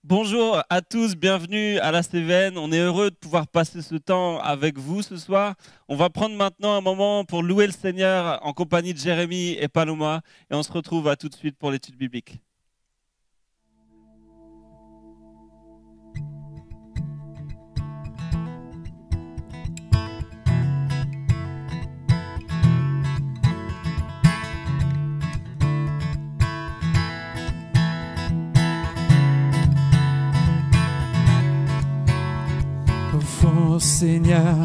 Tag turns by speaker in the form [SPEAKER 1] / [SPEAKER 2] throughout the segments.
[SPEAKER 1] Bonjour à tous, bienvenue à la Cévennes. On est heureux de pouvoir passer ce temps avec vous ce soir. On va prendre maintenant un moment pour louer le Seigneur en compagnie de Jérémy et Paloma et on se retrouve à tout de suite pour l'étude biblique.
[SPEAKER 2] Ô Seigneur,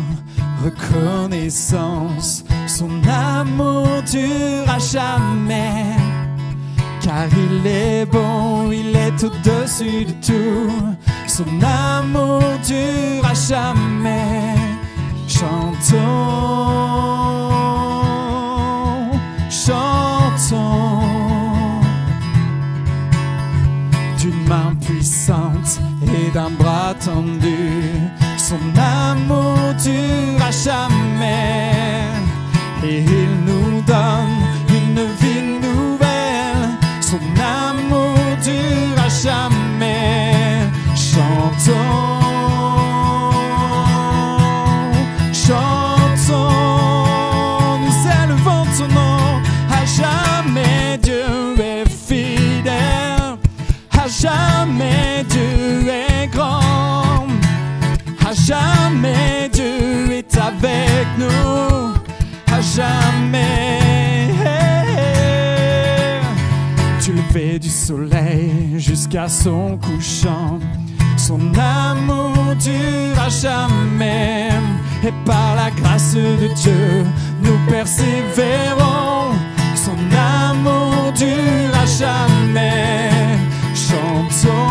[SPEAKER 2] reconnaissance, son amour dure à jamais, car il est bon, il est au-dessus de tout, son amour dure à jamais. Chantons, chantons, d'une main puissante et d'un bras tendu, son amour dure à jamais, et il nous donne une vie nouvelle, son amour dure à jamais. Chantons, chantons, nous élevons ton nom, à jamais Dieu est fidèle, à jamais Dieu est grand, à jamais Dieu est avec nous, à jamais. Du lever du soleil jusqu'à son couchant, son amour dure à jamais, et par la grâce de Dieu nous persévérons, son amour dure à jamais. Chantons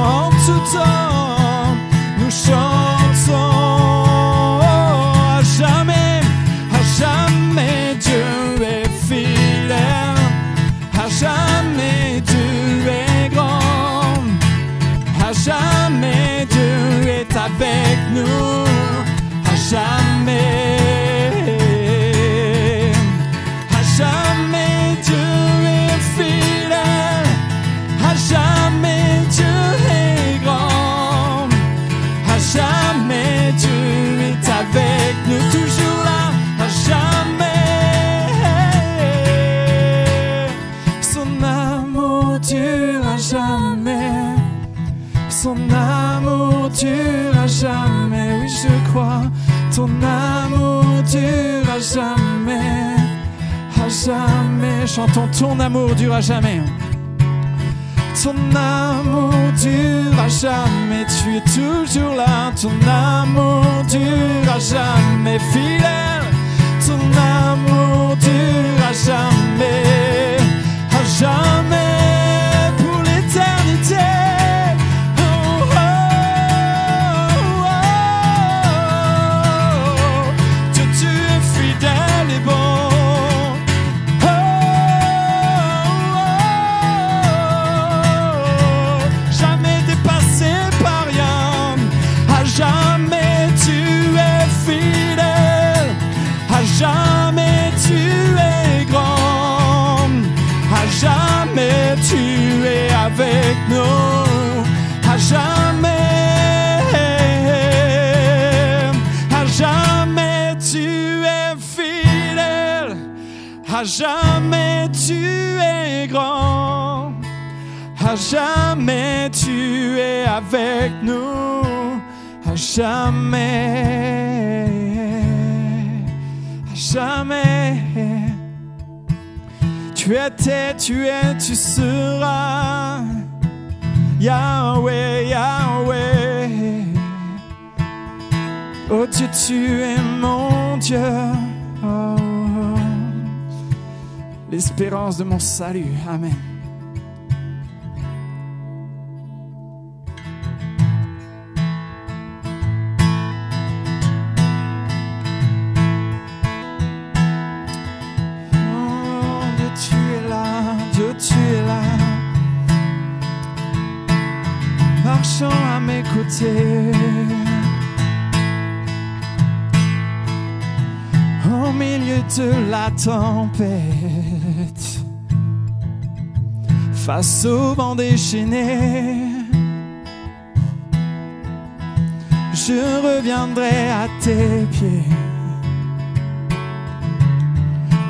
[SPEAKER 2] en tout temps, nous chantons à jamais Dieu est fidèle, à jamais Dieu est grand, à jamais Dieu est avec nous, à jamais. À jamais Dieu est fidèle, à jamais Dieu est grand, à jamais Dieu est avec nous, toujours là, à jamais. Son amour dure à jamais, son amour dure à jamais, oui je crois, ton amour dure à jamais, à jamais. Chantons ton amour dure à jamais. Ton amour dure à jamais, tu es toujours là, ton amour dure à jamais, fidèle, ton amour dure à jamais, pour l'éternité. Oh, oh, oh, oh. Dieu, tu es fidèle et bon. Jamais tu es fidèle, à jamais tu es grand, à jamais tu es avec nous, à jamais tu es fidèle, à jamais tu es grand, à jamais tu es avec nous, à jamais, à jamais. Tu étais, tu es, tu seras, Yahweh, Yahweh. Oh Dieu, tu es mon Dieu, oh, oh. L'espérance de mon salut, amen. Tu es là, marchant à mes côtés, au milieu de la tempête, face au vent déchaîné. je reviendrai à tes pieds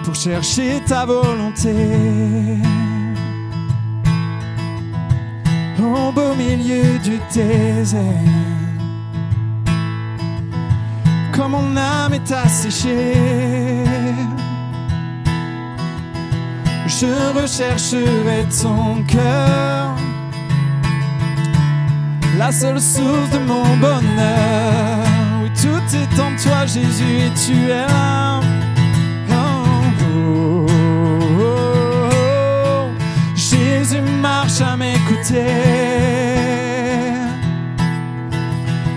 [SPEAKER 2] pour chercher ta volonté. Au beau milieu du désert, quand mon âme est asséchée, je rechercherai ton cœur, la seule source de mon bonheur. Oui, tout est en toi, Jésus, et tu es là. Oh, oh, oh, oh. Jésus marche à mes côtés,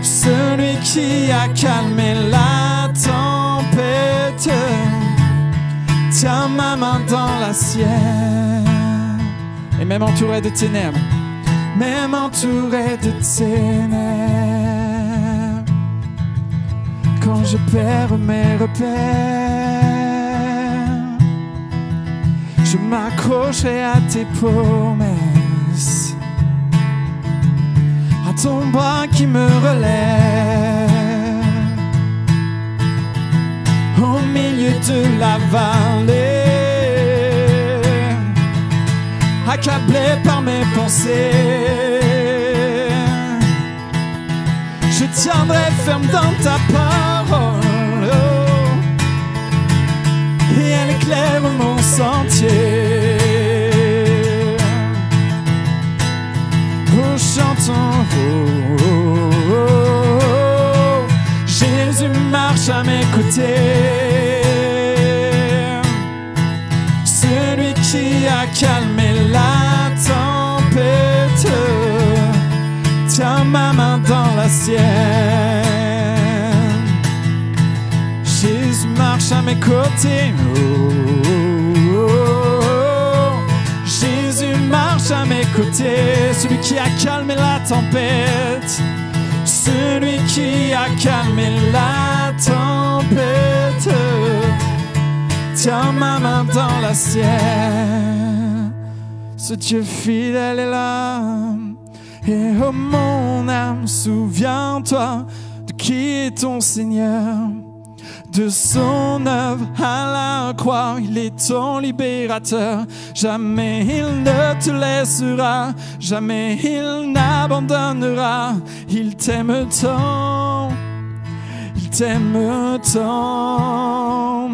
[SPEAKER 2] celui qui a calmé la tempête, tiens ma main dans la sienne. Et même entouré de ténèbres, même entouré de ténèbres, quand je perds mes repères, je m'accrocherai à tes promesses, à ton bras qui me relève. Au milieu de la vallée, accablé par mes pensées, je tiendrai ferme dans ta parole, et elle éclaire mon sentier. Oh, chantons, oh, oh, oh, oh. Jésus marche à mes côtés, celui qui a calmé la tempête, tiens ma main dans la sienne. Jésus marche à mes côtés, oh, oh, oh, oh. Jésus marche à mes côtés, celui qui a calmé la tempête, celui qui a calmé la tempête, tiens ma main dans la sienne. Ce Dieu fidèle est là. Et oh mon âme, souviens-toi de qui est ton Seigneur, de son œuvre à la croix. Il est ton libérateur. Jamais il ne te laissera, jamais il n'abandonnera. Il t'aime tant, il t'aime tant.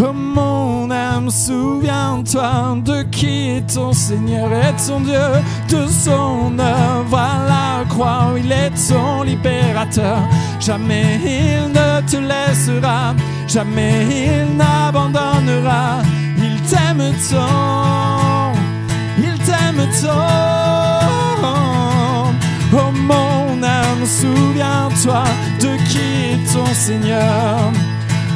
[SPEAKER 2] Oh mon âme, souviens-toi de qui est ton Seigneur et ton Dieu, de son œuvre à la croix. Il est ton libérateur. Jamais il ne te laissera, jamais il n'abandonnera. Il t'aime tant, il t'aime tant. Oh mon âme, souviens-toi de qui est ton Seigneur,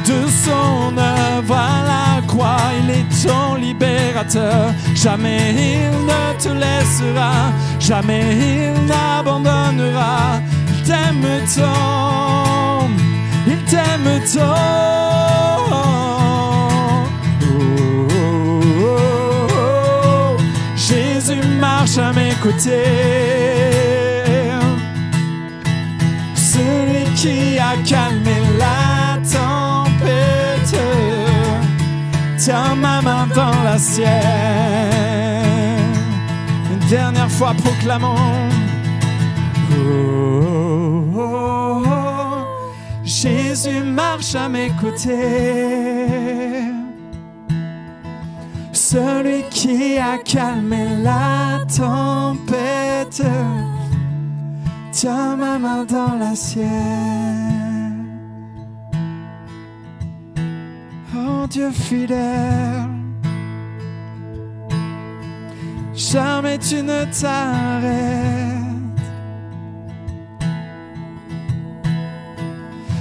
[SPEAKER 2] de son œuvre à la croix. Il est ton libérateur. Jamais il ne te laissera, jamais il n'abandonnera. Il t'aime tant, il t'aime tant. Oh, oh, oh, oh. Jésus marche à mes côtés, celui qui a calmé la tempête, tiens ma main dans la sienne. Une dernière fois proclamons, oh, oh, oh, oh. Jésus marche à mes côtés, celui qui a calmé la tempête, tiens ma main dans la sienne. Oh Dieu fidèle, jamais tu ne t'arrêtes.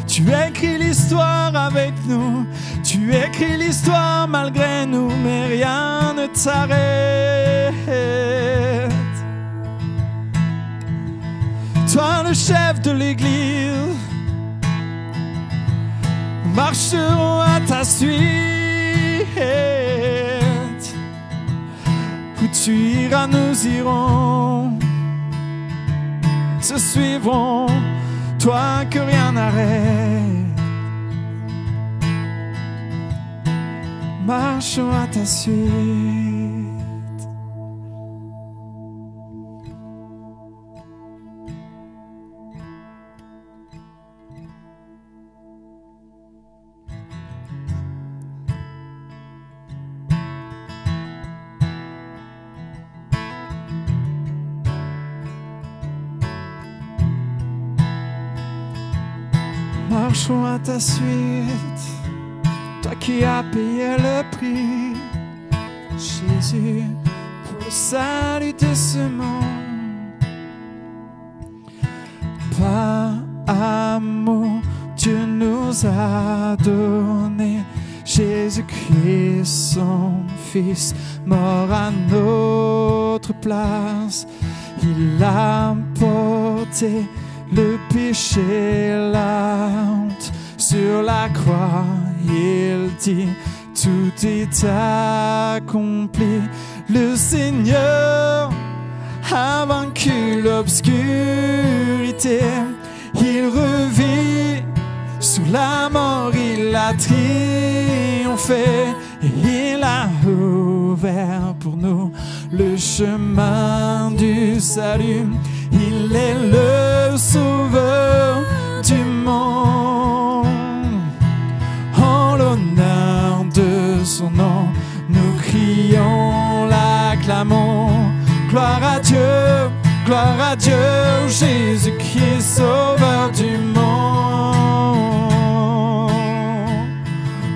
[SPEAKER 2] Tu écris l'histoire avec nous, tu écris l'histoire malgré nous, mais rien ne t'arrête. Toi le chef de l'église, marcherons à ta suite. Où tu iras, nous irons, te suivrons. toi que rien n'arrête. Marchons à ta suite. Marchons à ta suite, toi qui as payé le prix, Jésus, pour le salut de ce monde. Par amour, Dieu nous a donné Jésus-Christ, son Fils, mort à notre place. Il a porté le péché, la honte sur la croix. Il dit, tout est accompli. Le Seigneur a vaincu l'obscurité. Il revit sous la mort, il a triomphé. Et il a ouvert pour nous le chemin du salut. Il est le sauveur du monde. En l'honneur de son nom, nous crions, l'acclamons. Gloire à Dieu, Jésus qui est sauveur du monde.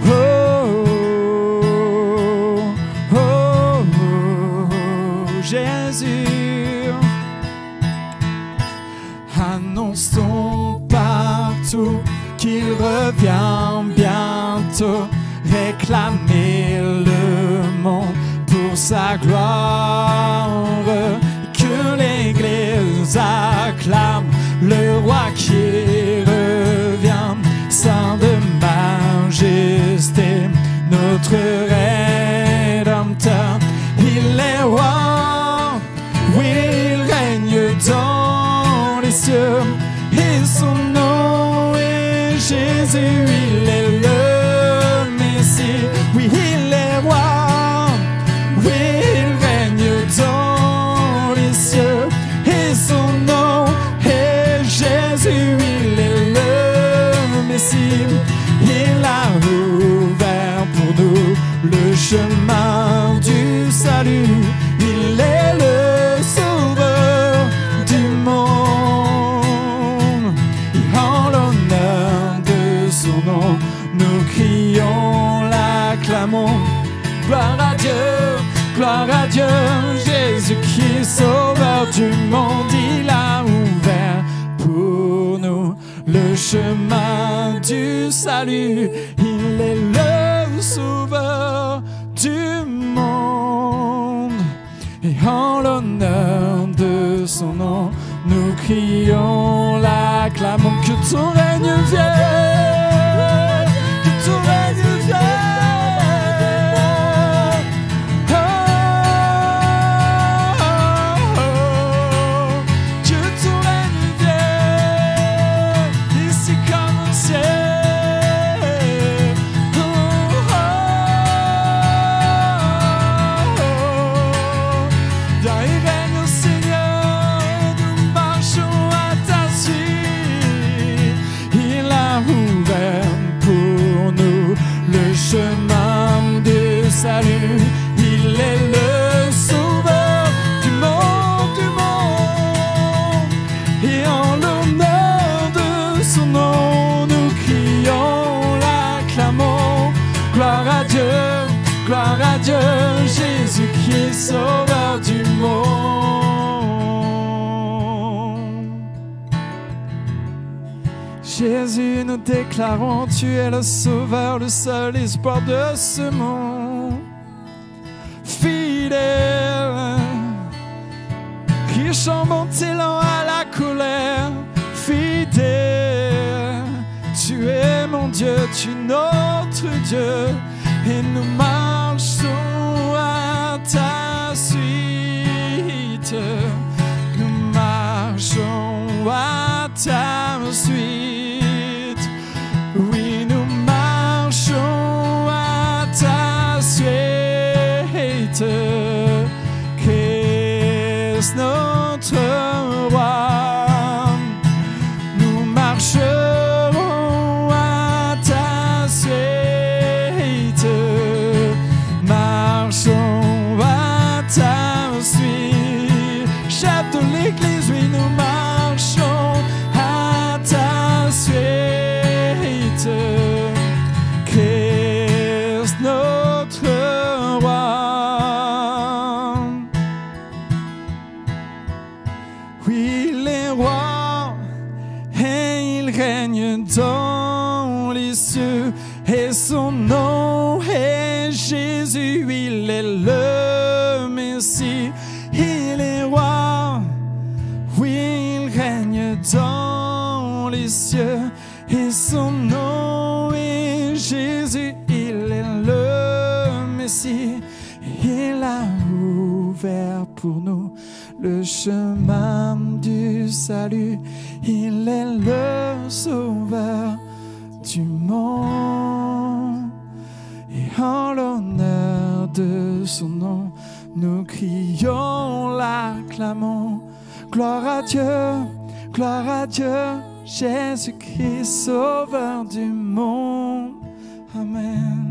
[SPEAKER 2] Oh, oh, oh, oh, Jésus. Annonçons partout qu'il revient bientôt. Réclamer le monde pour sa gloire. Que l'Église acclame le roi qui revient, saint de majesté, notre Rédempteur. Il est roi, oui, il règne dans les cieux, et son nom est Jésus. Il est le Messie, oui, il est roi, oui, il règne dans les cieux, et son nom est Jésus. Il est le Messie, il a ouvert pour nous le chemin du salut. Il est le sauveur du monde. Et en l'honneur de son nom, nous crions, l'acclamons. Gloire à Dieu, Jésus qui est sauveur du monde. Il a ouvert pour nous le chemin du salut. Il est le sauveur du monde. Et en l'honneur de son nom, nous crions, l'acclamons. Que ton règne vienne, que ton règne vienne. Chemin du salut, il est le sauveur du monde, et en l'honneur de son nom, nous crions, l'acclamons. Gloire à Dieu, Jésus qui est sauveur du monde. Jésus, nous déclarons, tu es le sauveur, le seul espoir de ce monde. Fidèle, riche en bonté, lent à la colère. Fidèle, tu es mon Dieu, tu es notre Dieu, et nous marchons à ta suite. Nous marchons à ta suite. Christ notre roi. Nous marcherons à ta suite, marchons à ta suite. Chef de l'Église, oui, nous marchons à ta suite. Christ notre roi. Oui, il est roi et il règne dans les cieux, et son nom est Jésus. Il est le Messie. Il est roi, oui, il règne dans les cieux, et son nom est Jésus. Il est le Messie. Il a ouvert pour nous le chemin du salut. Il est le sauveur du monde. Et en l'honneur de son nom, nous crions, l'acclamons. Gloire à Dieu, Jésus-Christ, sauveur du monde. Amen.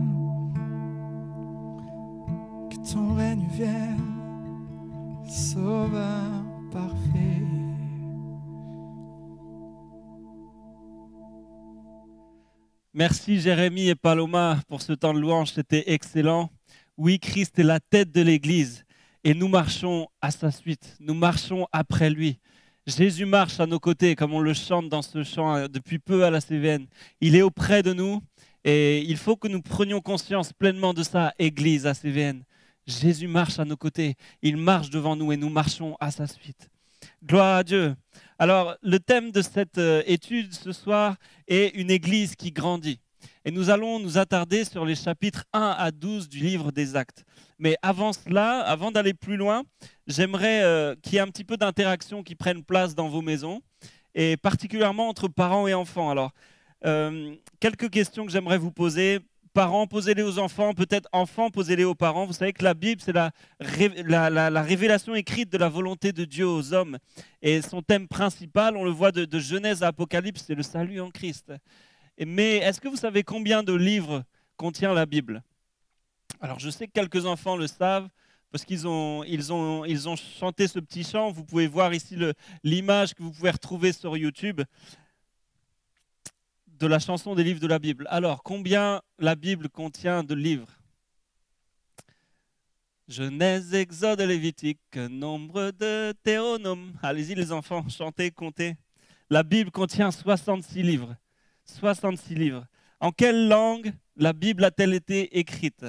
[SPEAKER 2] Que ton règne vienne, sauveur parfait.
[SPEAKER 1] Merci Jérémy et Paloma pour ce temps de louange, c'était excellent. Oui, Christ est la tête de l'Église et nous marchons à sa suite, nous marchons après lui. Jésus marche à nos côtés, comme on le chante dans ce chant depuis peu à la CVN. Il est auprès de nous et il faut que nous prenions conscience pleinement de ça, Église à CVN. Jésus marche à nos côtés, il marche devant nous et nous marchons à sa suite. Gloire à Dieu. Alors, le thème de cette étude ce soir est une église qui grandit. Et nous allons nous attarder sur les chapitres 1 à 12 du livre des Actes. Mais avant cela, avant d'aller plus loin, j'aimerais qu'il y ait un petit peu d'interaction qui prenne place dans vos maisons, et particulièrement entre parents et enfants. Alors, quelques questions que j'aimerais vous poser. Parents, posez-les aux enfants, peut-être enfants, posez-les aux parents. Vous savez que la Bible, c'est la révélation écrite de la volonté de Dieu aux hommes. Et son thème principal, on le voit de Genèse à Apocalypse, c'est le salut en Christ. Mais est-ce que vous savez combien de livres contient la Bible? Alors je sais que quelques enfants le savent, parce qu'ils ont chanté ce petit chant. Vous pouvez voir ici l'image que vous pouvez retrouver sur YouTube de la chanson des livres de la Bible. Alors, combien la Bible contient de livres? Genèse, Exode, Lévitique, Nombre, Deutéronome. Allez-y les enfants, chantez, comptez. La Bible contient 66 livres. 66 livres. En quelle langue la Bible a-t-elle été écrite?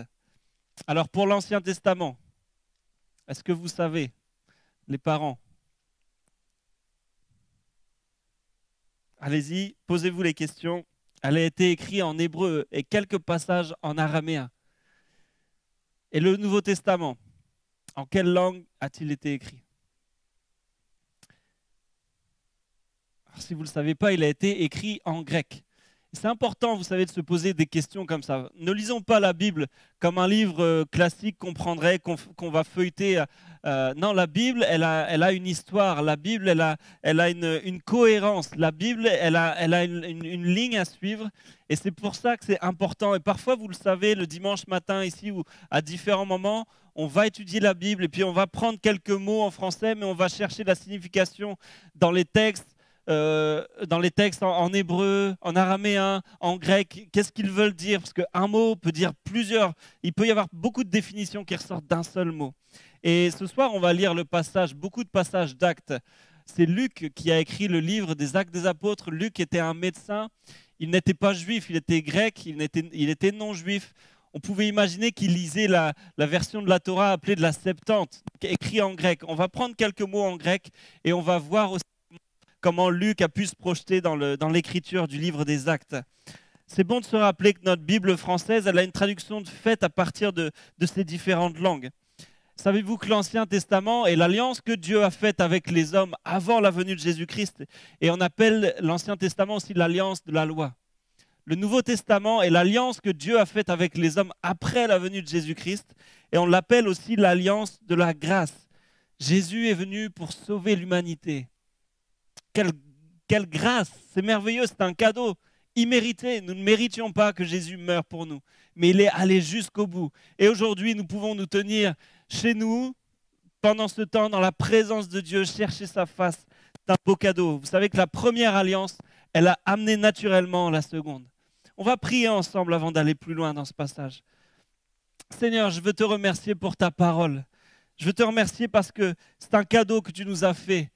[SPEAKER 1] Alors, pour l'Ancien Testament, est-ce que vous savez, les parents? Allez-y, posez-vous les questions. Elle a été écrite en hébreu et quelques passages en araméen. Et le Nouveau Testament, en quelle langue a-t-il été écrit? Alors, si vous ne le savez pas, il a été écrit en grec. C'est important, vous savez, de se poser des questions comme ça. Ne lisons pas la Bible comme un livre classique qu'on prendrait, qu'on va feuilleter. Non, la Bible, elle a une histoire. La Bible, elle a une cohérence. La Bible, elle a une ligne à suivre. Et c'est pour ça que c'est important. Et parfois, vous le savez, le dimanche matin ici, ou à différents moments, on va étudier la Bible et puis on va prendre quelques mots en français, mais on va chercher la signification dans les textes. En hébreu, en araméen, en grec, qu'est-ce qu'ils veulent dire? Parce qu'un mot peut dire plusieurs, il peut y avoir beaucoup de définitions qui ressortent d'un seul mot. Et ce soir, on va lire beaucoup de passages d'Actes. C'est Luc qui a écrit le livre des Actes des Apôtres. Luc était un médecin, il n'était pas juif, il était grec, il était non juif. On pouvait imaginer qu'il lisait la version de la Torah appelée de la Septante, écrite en grec. On va prendre quelques mots en grec et on va voir aussi comment Luc a pu se projeter dans l'écriture du livre des Actes. C'est bon de se rappeler que notre Bible française, elle a une traduction faite à partir de ces différentes langues. Savez-vous que l'Ancien Testament est l'alliance que Dieu a faite avec les hommes avant la venue de Jésus-Christ? Et on appelle l'Ancien Testament aussi l'alliance de la loi. Le Nouveau Testament est l'alliance que Dieu a faite avec les hommes après la venue de Jésus-Christ. Et on l'appelle aussi l'alliance de la grâce. Jésus est venu pour sauver l'humanité. Quelle grâce! C'est merveilleux, c'est un cadeau immérité. Nous ne méritions pas que Jésus meure pour nous. Mais il est allé jusqu'au bout. Et aujourd'hui, nous pouvons nous tenir chez nous, pendant ce temps, dans la présence de Dieu, chercher sa face. C'est un beau cadeau. Vous savez que la première alliance, elle a amené naturellement la seconde. On va prier ensemble avant d'aller plus loin dans ce passage. Seigneur, je veux te remercier pour ta parole. Je veux te remercier parce que c'est un cadeau que tu nous as fait,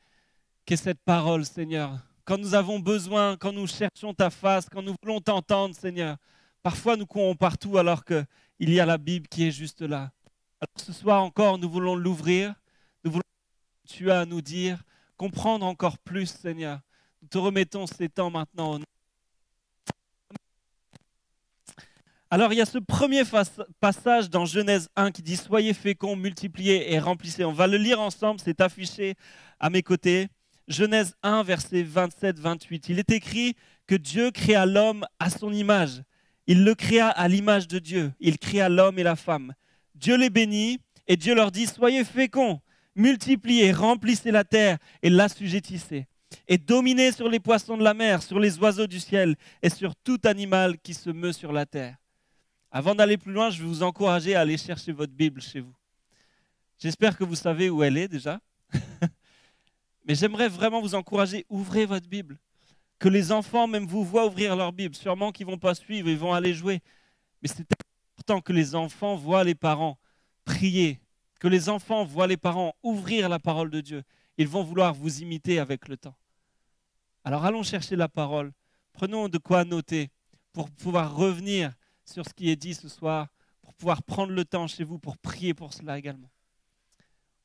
[SPEAKER 1] qu'est cette parole, Seigneur. Quand nous avons besoin, quand nous cherchons ta face, quand nous voulons t'entendre, Seigneur, parfois nous courons partout alors qu'il y a la Bible qui est juste là. Alors ce soir encore, nous voulons l'ouvrir, nous voulons ce que tu as à nous dire, comprendre encore plus, Seigneur. Nous te remettons ces temps maintenant. Alors il y a ce premier passage dans Genèse 1 qui dit « Soyez féconds, multipliez et remplissez ». On va le lire ensemble, c'est affiché à mes côtés. Genèse 1, versets 27-28. Il est écrit que Dieu créa l'homme à son image. Il le créa à l'image de Dieu. Il créa l'homme et la femme. Dieu les bénit et Dieu leur dit « Soyez féconds, multipliez, remplissez la terre et l'assujettissez. Et dominez sur les poissons de la mer, sur les oiseaux du ciel et sur tout animal qui se meut sur la terre. » Avant d'aller plus loin, je vais vous encourager à aller chercher votre Bible chez vous. J'espère que vous savez où elle est déjà. Mais j'aimerais vraiment vous encourager, ouvrez votre Bible. Que les enfants, même vous, voient ouvrir leur Bible. Sûrement qu'ils ne vont pas suivre, ils vont aller jouer. Mais c'est important que les enfants voient les parents prier. Que les enfants voient les parents ouvrir la parole de Dieu. Ils vont vouloir vous imiter avec le temps. Alors allons chercher la parole. Prenons de quoi noter pour pouvoir revenir sur ce qui est dit ce soir, pour pouvoir prendre le temps chez vous pour prier pour cela également.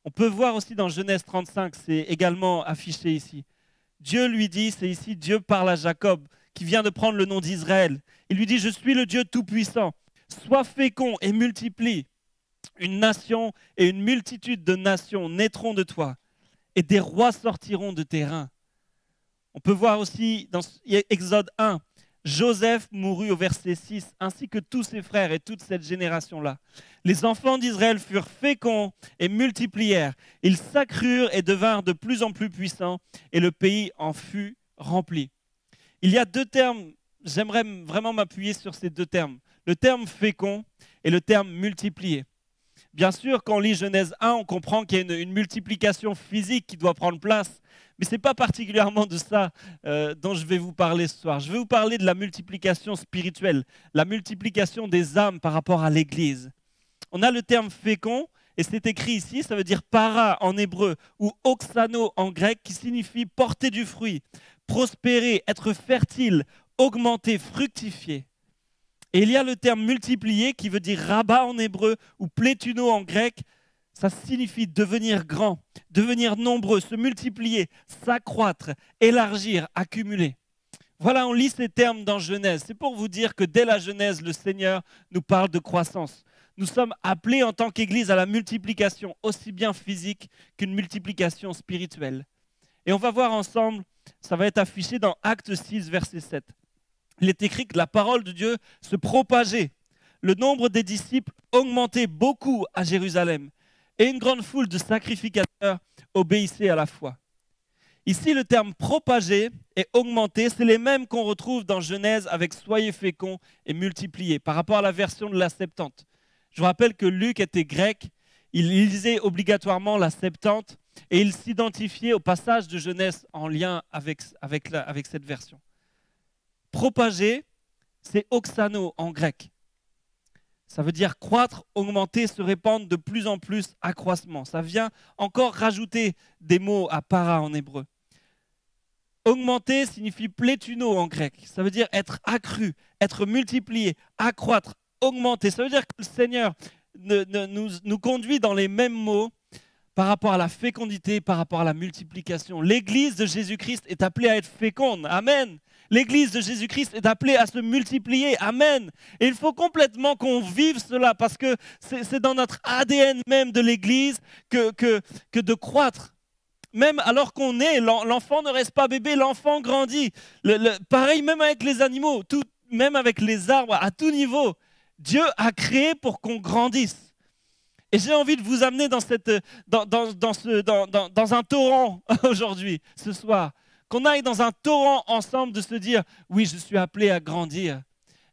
[SPEAKER 1] On peut voir aussi dans Genèse 35, c'est également affiché ici. Dieu lui dit, c'est ici, Dieu parle à Jacob, qui vient de prendre le nom d'Israël. Il lui dit, je suis le Dieu Tout-Puissant, sois fécond et multiplie. Une nation et une multitude de nations naîtront de toi, et des rois sortiront de tes reins. On peut voir aussi dans Exode 1, Joseph mourut au verset 6, ainsi que tous ses frères et toute cette génération-là. Les enfants d'Israël furent féconds et multiplièrent. Ils s'accrurent et devinrent de plus en plus puissants, et le pays en fut rempli. Il y a deux termes, j'aimerais vraiment m'appuyer sur ces deux termes. Le terme fécond et le terme multiplier. Bien sûr, quand on lit Genèse 1, on comprend qu'il y a une multiplication physique qui doit prendre place. Mais ce n'est pas particulièrement de ça dont je vais vous parler ce soir. Je vais vous parler de la multiplication spirituelle, la multiplication des âmes par rapport à l'Église. On a le terme fécond, et c'est écrit ici, ça veut dire para en hébreu, ou oxano en grec, qui signifie porter du fruit, prospérer, être fertile, augmenter, fructifier. Et il y a le terme multiplier qui veut dire rabat en hébreu, ou plétuno en grec. Ça signifie devenir grand, devenir nombreux, se multiplier, s'accroître, élargir, accumuler. Voilà, on lit ces termes dans Genèse. C'est pour vous dire que dès la Genèse, le Seigneur nous parle de croissance. Nous sommes appelés en tant qu'Église à la multiplication, aussi bien physique qu'une multiplication spirituelle. Et on va voir ensemble, ça va être affiché dans Actes 6, verset 7. Il est écrit que la parole de Dieu se propageait. Le nombre des disciples augmentait beaucoup à Jérusalem. Et une grande foule de sacrificateurs obéissaient à la foi. Ici, le terme propager et augmenter, c'est les mêmes qu'on retrouve dans Genèse avec soyez féconds et multipliez, par rapport à la version de la Septante. Je vous rappelle que Luc était grec, il lisait obligatoirement la Septante et il s'identifiait au passage de Genèse en lien avec cette version. Propager, c'est oxano en grec. Ça veut dire croître, augmenter, se répandre de plus en plus, accroissement. Ça vient encore rajouter des mots à para en hébreu. Augmenter signifie plétuno en grec. Ça veut dire être accru, être multiplié, accroître, augmenter. Ça veut dire que le Seigneur nous conduit dans les mêmes mots par rapport à la fécondité, par rapport à la multiplication. L'Église de Jésus-Christ est appelée à être féconde. Amen. L'Église de Jésus-Christ est appelée à se multiplier. Amen. Et il faut complètement qu'on vive cela parce que c'est dans notre ADN même de l'Église que de croître. Même alors qu'on est, l'enfant ne reste pas bébé, l'enfant grandit. Pareil même avec les animaux. même avec les arbres, à tout niveau. Dieu a créé pour qu'on grandisse. Et j'ai envie de vous amener dans un torrent aujourd'hui, ce soir. Qu'on aille dans un torrent ensemble de se dire, oui, je suis appelé à grandir.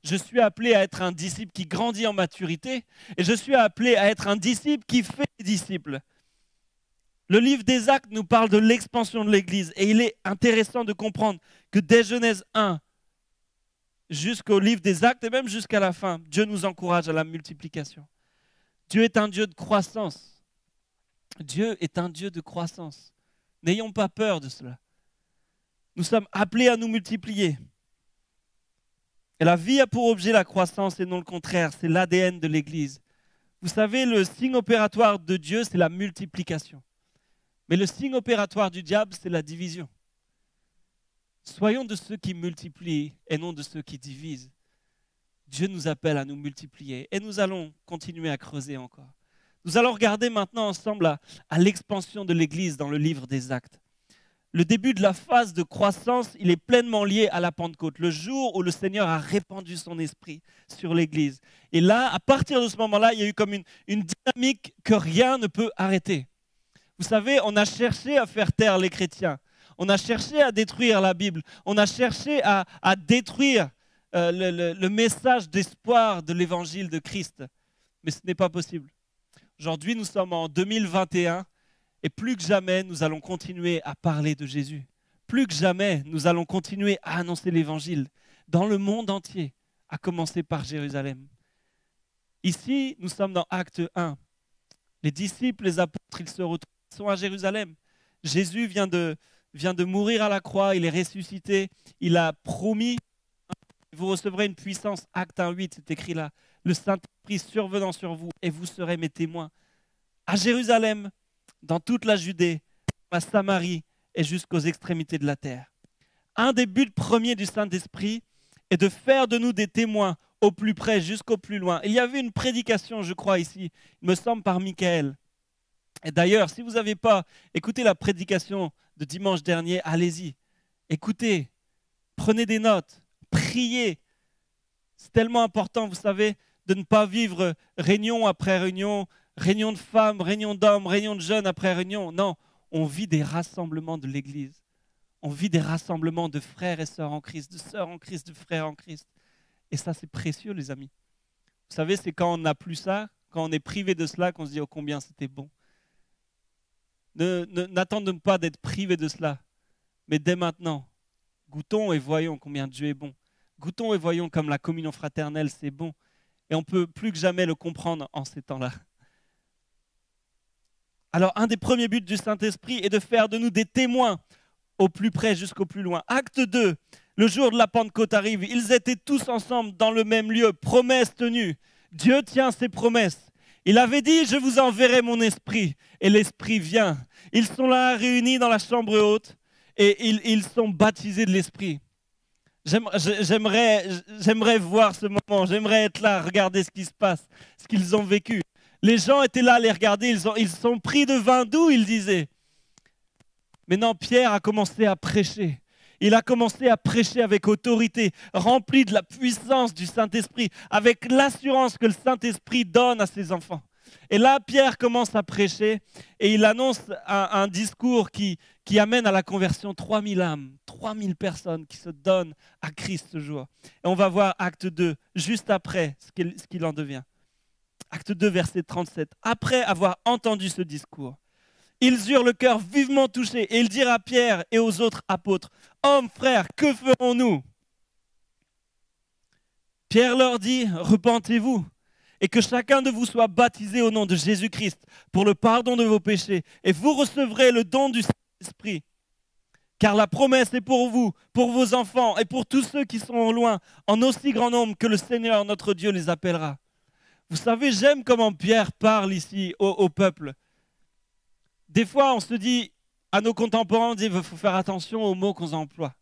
[SPEAKER 1] Je suis appelé à être un disciple qui grandit en maturité. Et je suis appelé à être un disciple qui fait des disciples. Le livre des Actes nous parle de l'expansion de l'Église. Et il est intéressant de comprendre que dès Genèse 1 jusqu'au livre des Actes et même jusqu'à la fin, Dieu nous encourage à la multiplication. Dieu est un Dieu de croissance. Dieu est un Dieu de croissance. N'ayons pas peur de cela. Nous sommes appelés à nous multiplier. Et la vie a pour objet la croissance et non le contraire. C'est l'ADN de l'Église. Vous savez, le signe opératoire de Dieu, c'est la multiplication. Mais le signe opératoire du diable, c'est la division. Soyons de ceux qui multiplient et non de ceux qui divisent. Dieu nous appelle à nous multiplier et nous allons continuer à creuser encore. Nous allons regarder maintenant ensemble à l'expansion de l'Église dans le livre des Actes. Le début de la phase de croissance, il est pleinement lié à la Pentecôte, le jour où le Seigneur a répandu son esprit sur l'Église. Et là, à partir de ce moment-là, il y a eu comme une dynamique que rien ne peut arrêter. Vous savez, on a cherché à faire taire les chrétiens. On a cherché à détruire la Bible. On a cherché à détruire le message d'espoir de l'évangile de Christ. Mais ce n'est pas possible. Aujourd'hui, nous sommes en 2021 et plus que jamais, nous allons continuer à parler de Jésus. Plus que jamais, nous allons continuer à annoncer l'évangile dans le monde entier, à commencer par Jérusalem. Ici, nous sommes dans Acte 1. Les disciples, les apôtres, ils se retrouvent, ils sont à Jérusalem. Jésus vient de mourir à la croix, il est ressuscité, il a promis, vous recevrez une puissance, Acte 1:8, c'est écrit là, le Saint-Esprit survenant sur vous et vous serez mes témoins. À Jérusalem, dans toute la Judée, à Samarie et jusqu'aux extrémités de la terre. Un des buts premiers du Saint-Esprit est de faire de nous des témoins au plus près, jusqu'au plus loin. Il y avait une prédication, je crois, ici, il me semble par Michael. Et d'ailleurs, si vous n'avez pas écouté la prédication de dimanche dernier, allez-y, écoutez, prenez des notes, priez. C'est tellement important, vous savez, de ne pas vivre réunion après réunion, réunion de femmes, réunion d'hommes, réunion de jeunes après réunion. Non, on vit des rassemblements de l'Église. On vit des rassemblements de frères et sœurs en Christ, de sœurs en Christ, de frères en Christ. Et ça, c'est précieux, les amis. Vous savez, c'est quand on n'a plus ça, quand on est privé de cela, qu'on se dit « Oh, combien c'était bon ». N'attendons pas d'être privé de cela, mais dès maintenant, goûtons et voyons combien Dieu est bon. Goûtons et voyons comme la communion fraternelle, c'est bon. Et on peut plus que jamais le comprendre en ces temps-là. Alors, un des premiers buts du Saint-Esprit est de faire de nous des témoins au plus près jusqu'au plus loin. Acte 2, le jour de la Pentecôte arrive. Ils étaient tous ensemble dans le même lieu, promesse tenue. Dieu tient ses promesses. Il avait dit, je vous enverrai mon esprit. Et l'esprit vient. Ils sont là réunis dans la chambre haute et ils sont baptisés de l'esprit. J'aimerais voir ce moment. J'aimerais être là, regarder ce qui se passe, ce qu'ils ont vécu. Les gens étaient là à les regarder. Ils sont pris de vin doux, ils disaient. Maintenant, Pierre a commencé à prêcher. Il a commencé à prêcher avec autorité, rempli de la puissance du Saint-Esprit, avec l'assurance que le Saint-Esprit donne à ses enfants. Et là, Pierre commence à prêcher et il annonce un discours qui amène à la conversion 3000 âmes, 3000 personnes qui se donnent à Christ ce jour. Et on va voir Acte 2, juste après ce qu'il en devient. Acte 2, verset 37. Après avoir entendu ce discours, ils eurent le cœur vivement touché et ils dirent à Pierre et aux autres apôtres, « Hommes, frères, que ferons-nous » Pierre leur dit, « Repentez-vous et que chacun de vous soit baptisé au nom de Jésus-Christ pour le pardon de vos péchés et vous recevrez le don du Saint-Esprit. Car la promesse est pour vous, pour vos enfants et pour tous ceux qui sont au loin, en aussi grand nombre que le Seigneur notre Dieu les appellera. » Vous savez, j'aime comment Pierre parle ici au peuple. Des fois, on se dit, à nos contemporains, on dit qu'il faut faire attention aux mots qu'on emploie.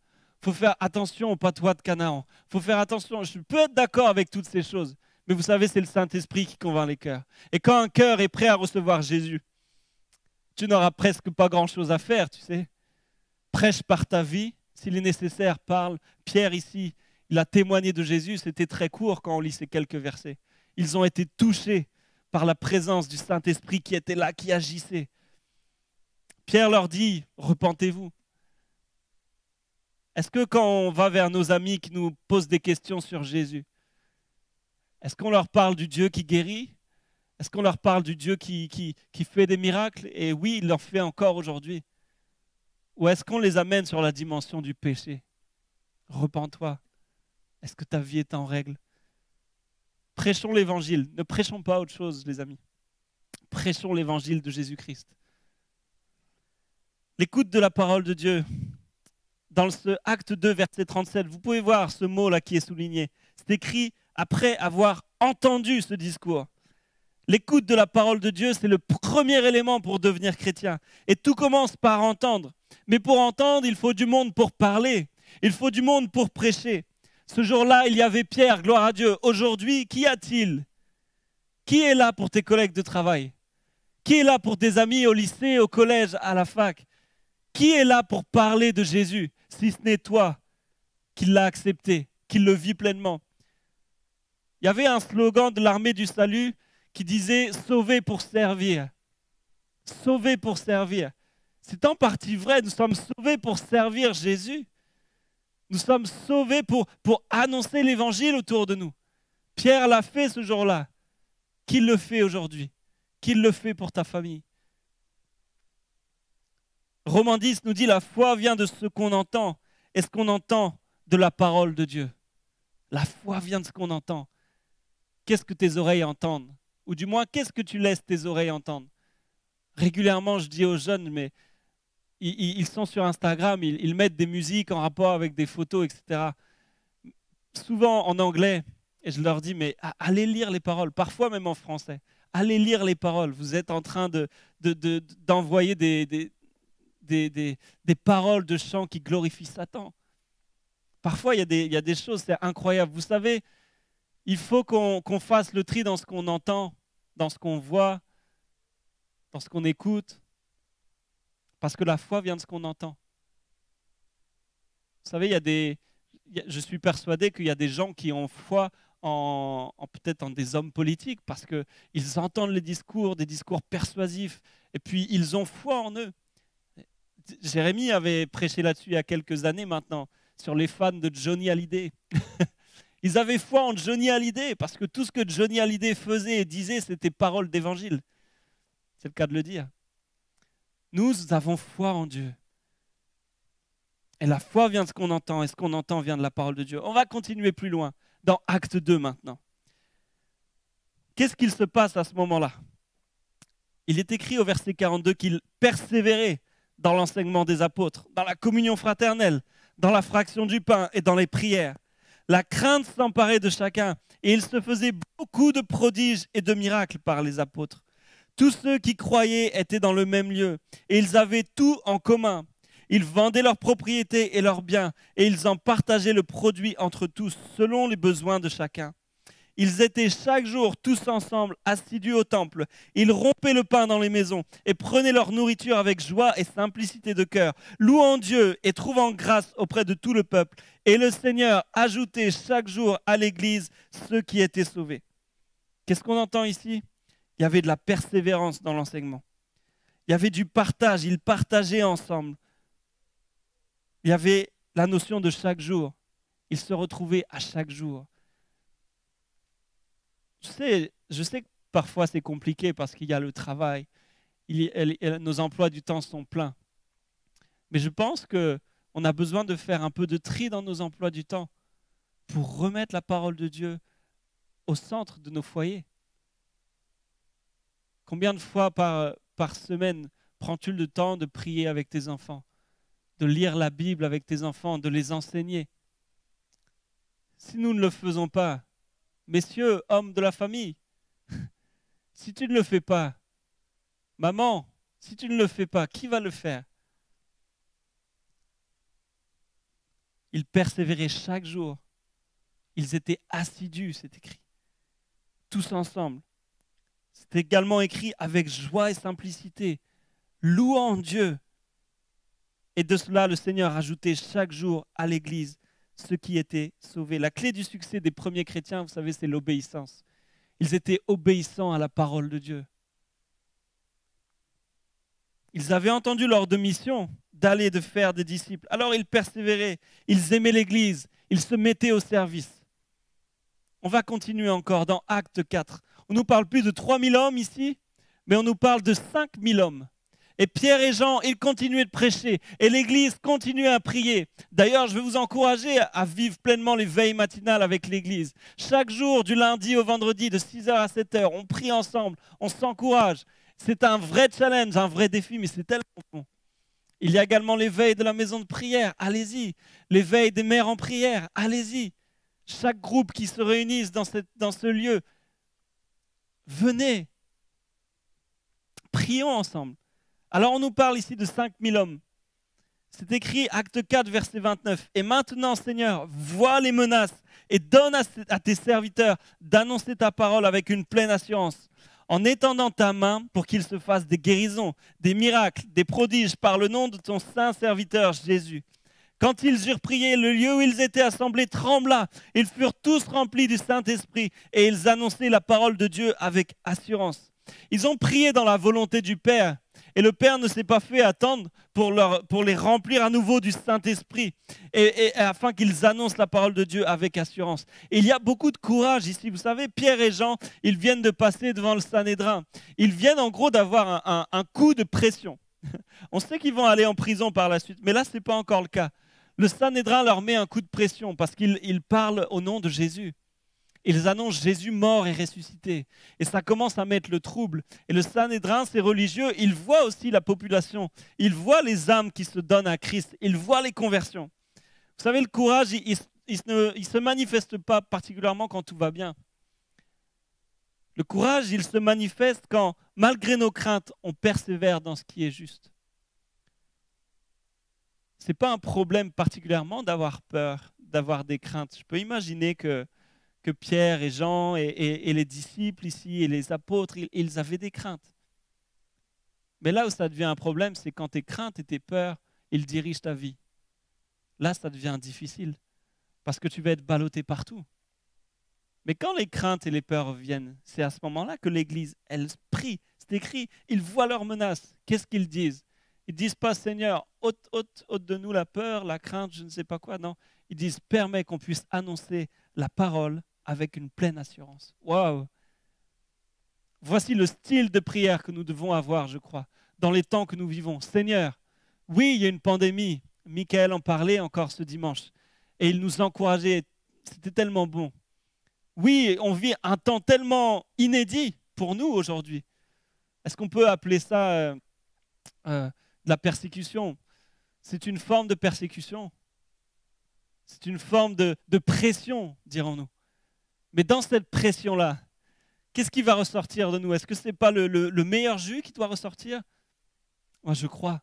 [SPEAKER 1] Il faut faire attention au patois de Canaan. Il faut faire attention, je peux être d'accord avec toutes ces choses, mais vous savez, c'est le Saint-Esprit qui convainc les cœurs. Et quand un cœur est prêt à recevoir Jésus, tu n'auras presque pas grand-chose à faire, tu sais. Prêche par ta vie, s'il est nécessaire, parle. Pierre ici, Il a témoigné de Jésus, c'était très court quand on lit ces quelques versets. Ils ont été touchés par la présence du Saint-Esprit qui était là, qui agissait. Pierre leur dit, repentez-vous. Est-ce que quand on va vers nos amis qui nous posent des questions sur Jésus, est-ce qu'on leur parle du Dieu qui guérit? Est-ce qu'on leur parle du Dieu qui fait des miracles? Et oui, il en fait encore aujourd'hui. Ou est-ce qu'on les amène sur la dimension du péché? Repens-toi. Est-ce que ta vie est en règle? Prêchons l'évangile. Ne prêchons pas autre chose, les amis. Prêchons l'évangile de Jésus-Christ. L'écoute de la parole de Dieu. Dans ce acte 2, verset 37, vous pouvez voir ce mot-là qui est souligné. C'est écrit après avoir entendu ce discours. L'écoute de la parole de Dieu, c'est le premier élément pour devenir chrétien. Et tout commence par entendre. Mais pour entendre, il faut du monde pour parler. Il faut du monde pour prêcher. Ce jour-là, il y avait Pierre, gloire à Dieu. Aujourd'hui, qu'y a-t-il? Qui est là pour tes collègues de travail? Qui est là pour tes amis au lycée, au collège, à la fac? Qui est là pour parler de Jésus, si ce n'est toi qui l'as accepté, qui le vit pleinement? Il y avait un slogan de l'armée du salut qui disait « Sauver pour servir ». Sauver pour servir. C'est en partie vrai, nous sommes sauvés pour servir Jésus. Nous sommes sauvés pour annoncer l'évangile autour de nous. Pierre l'a fait ce jour-là. Qu'il le fait aujourd'hui. Qu'il le fait pour ta famille. Romains 10 nous dit la foi vient de ce qu'on entend. Et ce qu'on entend de la parole de Dieu. La foi vient de ce qu'on entend. Qu'est-ce que tes oreilles entendent? Ou du moins, qu'est-ce que tu laisses tes oreilles entendre? Régulièrement, je dis aux jeunes, mais ils sont sur Instagram, ils mettent des musiques en rapport avec des photos, etc. Souvent en anglais, et je leur dis, mais allez lire les paroles, parfois même en français. Allez lire les paroles. Vous êtes en train d'envoyer des paroles de chants qui glorifient Satan. Parfois, il y a des choses, c'est incroyable. Vous savez, il faut qu'on fasse le tri dans ce qu'on entend, dans ce qu'on voit, dans ce qu'on écoute. Parce que la foi vient de ce qu'on entend. Vous savez, je suis persuadé qu'il y a des gens qui ont foi peut-être en des hommes politiques parce qu'ils entendent les discours, des discours persuasifs, et puis ils ont foi en eux. Jérémie avait prêché là-dessus il y a quelques années maintenant, sur les fans de Johnny Hallyday. Ils avaient foi en Johnny Hallyday parce que tout ce que Johnny Hallyday faisait et disait, c'était parole d'évangile. C'est le cas de le dire. Nous avons foi en Dieu. Et la foi vient de ce qu'on entend, et ce qu'on entend vient de la parole de Dieu. On va continuer plus loin, dans Acte 2 maintenant. Qu'est-ce qu'il se passe à ce moment-là? Il est écrit au verset 42 qu'il persévérait dans l'enseignement des apôtres, dans la communion fraternelle, dans la fraction du pain et dans les prières. La crainte s'emparait de chacun, et il se faisait beaucoup de prodiges et de miracles par les apôtres. Tous ceux qui croyaient étaient dans le même lieu, et ils avaient tout en commun. Ils vendaient leurs propriétés et leurs biens, et ils en partageaient le produit entre tous, selon les besoins de chacun. Ils étaient chaque jour tous ensemble, assidus au temple. Ils rompaient le pain dans les maisons, et prenaient leur nourriture avec joie et simplicité de cœur, louant Dieu et trouvant grâce auprès de tout le peuple. Et le Seigneur ajoutait chaque jour à l'Église ceux qui étaient sauvés. Qu'est-ce qu'on entend ici? Il y avait de la persévérance dans l'enseignement. Il y avait du partage, ils partageaient ensemble. Il y avait la notion de chaque jour. Ils se retrouvaient à chaque jour. Je sais que parfois c'est compliqué parce qu'il y a le travail. Nos emplois du temps sont pleins. Mais je pense qu'on a besoin de faire un peu de tri dans nos emplois du temps pour remettre la parole de Dieu au centre de nos foyers. Combien de fois par semaine prends-tu le temps de prier avec tes enfants, de lire la Bible avec tes enfants, de les enseigner? Si nous ne le faisons pas, messieurs, hommes de la famille, si tu ne le fais pas, maman, si tu ne le fais pas, qui va le faire? Ils persévéraient chaque jour. Ils étaient assidus, c'est écrit. Tous ensemble. C'est également écrit avec joie et simplicité, louant Dieu. Et de cela, le Seigneur ajoutait chaque jour à l'Église ceux qui étaient sauvés. La clé du succès des premiers chrétiens, vous savez, c'est l'obéissance. Ils étaient obéissants à la parole de Dieu. Ils avaient entendu l'ordre de mission d'aller de faire des disciples. Alors ils persévéraient, ils aimaient l'Église, ils se mettaient au service. On va continuer encore dans Actes 4. On nous parle plus de 3000 hommes ici, mais on nous parle de 5000 hommes. Et Pierre et Jean, ils continuaient de prêcher et l'Église continuait à prier. D'ailleurs, je vais vous encourager à vivre pleinement les veilles matinales avec l'Église. Chaque jour, du lundi au vendredi, de 6h à 7h, on prie ensemble, on s'encourage. C'est un vrai challenge, un vrai défi, mais c'est tellement bon. Il y a également les veilles de la maison de prière, allez-y. Les veilles des mères en prière, allez-y. Chaque groupe qui se réunisse dans ce lieu, venez, prions ensemble. Alors on nous parle ici de 5000 hommes. C'est écrit Acte 4, verset 29. Et maintenant, Seigneur, vois les menaces et donne à tes serviteurs d'annoncer ta parole avec une pleine assurance, en étendant ta main pour qu'il se fasse des guérisons, des miracles, des prodiges par le nom de ton saint serviteur Jésus. Quand ils eurent prié, le lieu où ils étaient assemblés trembla. Ils furent tous remplis du Saint-Esprit et ils annonçaient la parole de Dieu avec assurance. Ils ont prié dans la volonté du Père. Et le Père ne s'est pas fait attendre pour les remplir à nouveau du Saint-Esprit et afin qu'ils annoncent la parole de Dieu avec assurance. Et il y a beaucoup de courage ici. Vous savez, Pierre et Jean, ils viennent de passer devant le Sanhédrin. Ils viennent en gros d'avoir un coup de pression. On sait qu'ils vont aller en prison par la suite, mais là, ce n'est pas encore le cas. Le Sanhédrin leur met un coup de pression parce qu'ils parlent au nom de Jésus. Ils annoncent Jésus mort et ressuscité. Et ça commence à mettre le trouble. Et le Sanhédrin, ces religieux, ils voient aussi la population. Ils voient les âmes qui se donnent à Christ. Ils voient les conversions. Vous savez, le courage, il ne se manifeste pas particulièrement quand tout va bien. Le courage, il se manifeste quand, malgré nos craintes, on persévère dans ce qui est juste. Ce n'est pas un problème particulièrement d'avoir peur, d'avoir des craintes. Je peux imaginer que Pierre et Jean et les disciples ici et les apôtres, ils avaient des craintes. Mais là où ça devient un problème, c'est quand tes craintes et tes peurs, ils dirigent ta vie. Là, ça devient difficile parce que tu vas être ballotté partout. Mais quand les craintes et les peurs viennent, c'est à ce moment-là que l'Église, elle prie. C'est écrit, ils voient leurs menaces. Qu'est-ce qu'ils disent? Ils ne disent pas, Seigneur, ôte de nous la peur, la crainte, je ne sais pas quoi. Non, ils disent, permets qu'on puisse annoncer la parole avec une pleine assurance. Waouh! Voici le style de prière que nous devons avoir, je crois, dans les temps que nous vivons. Seigneur, oui, il y a une pandémie. Michael en parlait encore ce dimanche. Et il nous encourageait. C'était tellement bon. Oui, on vit un temps tellement inédit pour nous aujourd'hui. Est-ce qu'on peut appeler ça de la persécution? C'est une forme de persécution. C'est une forme de pression, dirons-nous. Mais dans cette pression-là, qu'est-ce qui va ressortir de nous? Est-ce que ce n'est pas le meilleur jus qui doit ressortir? Moi, je crois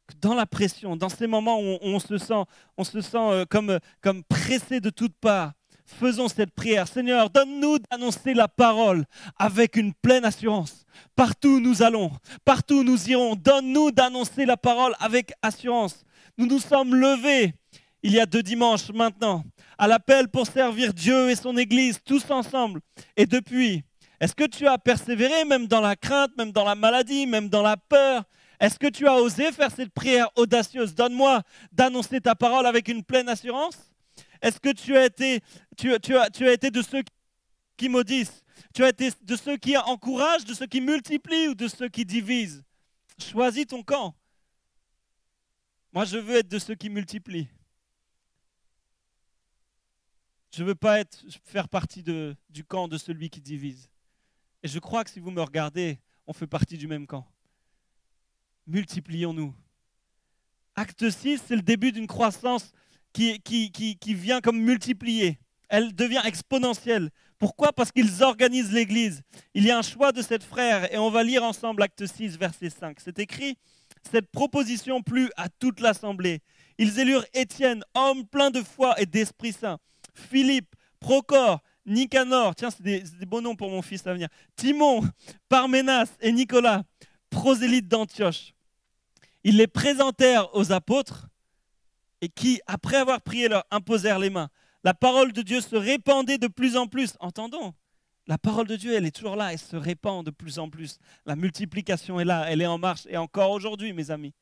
[SPEAKER 1] que dans la pression, dans ces moments où on se sent comme pressé de toutes parts, faisons cette prière. Seigneur, donne-nous d'annoncer la parole avec une pleine assurance. Partout où nous allons, partout où nous irons, donne-nous d'annoncer la parole avec assurance. Nous nous sommes levés il y a 2 dimanches maintenant, à l'appel pour servir Dieu et son Église, tous ensemble. Et depuis, est-ce que tu as persévéré, même dans la crainte, même dans la maladie, même dans la peur? Est-ce que tu as osé faire cette prière audacieuse? Donne-moi d'annoncer ta parole avec une pleine assurance. Est-ce que tu as été de ceux qui maudissent? Tu as été de ceux qui encouragent, de ceux qui multiplient ou de ceux qui divisent? Choisis ton camp. Moi, je veux être de ceux qui multiplient. Je ne veux pas faire partie du camp de celui qui divise. Et je crois que si vous me regardez, on fait partie du même camp. Multiplions-nous. Acte 6, c'est le début d'une croissance qui vient comme multiplier. Elle devient exponentielle. Pourquoi? Parce qu'ils organisent l'Église. Il y a un choix de sept frères et on va lire ensemble Acte 6, verset 5. C'est écrit, cette proposition plut à toute l'assemblée. Ils élurent Étienne, homme plein de foi et d'Esprit Saint, Philippe, Procor, Nicanor, tiens, c'est des beaux noms pour mon fils à venir, Timon, Parménas et Nicolas, prosélytes d'Antioche. Ils les présentèrent aux apôtres et qui, après avoir prié, leur imposèrent les mains. La parole de Dieu se répandait de plus en plus. Entendons, la parole de Dieu, elle est toujours là, elle se répand de plus en plus. La multiplication est là, elle est en marche, et encore aujourd'hui, mes amis.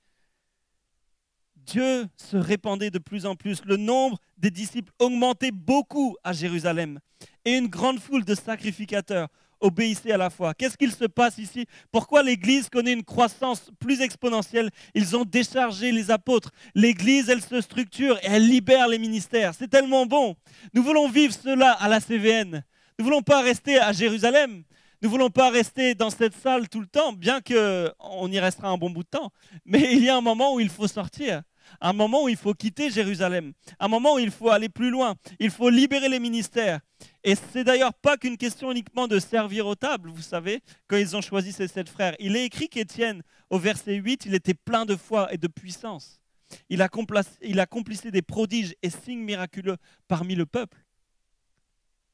[SPEAKER 1] Dieu se répandait de plus en plus. Le nombre des disciples augmentait beaucoup à Jérusalem. Et une grande foule de sacrificateurs obéissaient à la foi. Qu'est-ce qu'il se passe ici? Pourquoi l'Église connaît une croissance plus exponentielle? Ils ont déchargé les apôtres. L'Église, elle se structure et elle libère les ministères. C'est tellement bon. Nous voulons vivre cela à la CVN. Nous ne voulons pas rester à Jérusalem. Nous ne voulons pas rester dans cette salle tout le temps, bien qu'on y restera un bon bout de temps. Mais il y a un moment où il faut sortir. Un moment où il faut quitter Jérusalem, un moment où il faut aller plus loin, il faut libérer les ministères. Et c'est d'ailleurs pas qu'une question uniquement de servir aux tables, vous savez, quand ils ont choisi ces 7 frères. Il est écrit qu'Étienne, au verset 8, il était plein de foi et de puissance. Il accomplissait des prodiges et signes miraculeux parmi le peuple.